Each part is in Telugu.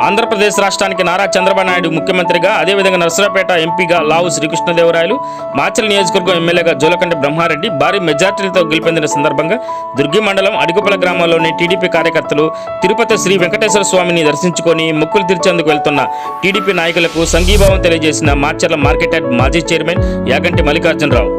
ఆంధ్రప్రదేశ్ రాష్ట్రానికి నారా చంద్రబాబు నాయుడు ముఖ్యమంత్రిగా, అదేవిధంగా నర్సరావుపేట ఎంపీగా లావు శ్రీకృష్ణదేవరాయలు, మాచల్ నియోజకవర్గం ఎమ్మెల్యేగా జోలకంటి బ్రహ్మారెడ్డి భారీ మెజార్టీలతో గెలుపొందిన సందర్భంగా దుర్గి మండలం అడిగుపల గ్రామంలోని టీడీపీ కార్యకర్తలు తిరుపతి శ్రీ వెంకటేశ్వర స్వామిని దర్శించుకొని మొక్కులు తీర్చేందుకు వెళ్తున్న టీడీపీ నాయకులకు సంఘీభావం తెలియజేసిన మాచర్ల మార్కెట్ యార్డ్ మాజీ చైర్మన్ యాగంటి మల్లికార్జునరావు.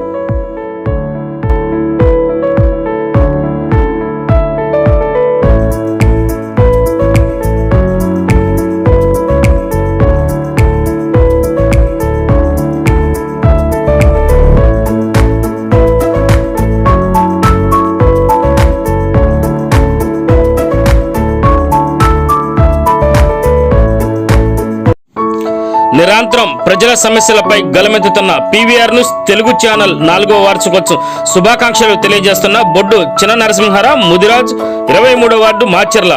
నిరంతరం ప్రజల సమస్యలపై గలమెత్తుతున్న పీవీఆర్ న్యూస్ తెలుగు ఛానల్ 4వ వార్షికోత్సవం శుభాకాంక్షలు తెలియజేస్తున్న బొడ్డు చిన్న నరసింహారావు, ముదిరాజ్, 23వ వార్డు మాచర్ల.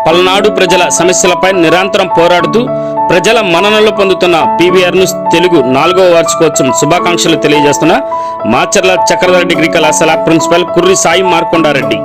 పల్నాడు ప్రజల సమస్యలపై నిరంతరం పోరాడుతూ ప్రజల మన్ననలు పొందుతున్న పీవీఆర్ న్యూస్ తెలుగు 4వ వార్షికోత్సవం శుభాకాంక్షలు తెలియజేస్తున్న మాచర్ల చక్రధర డిగ్రీ కళాశాల ప్రిన్సిపల్ కుర్రి సాయి మార్కొండారెడ్డి.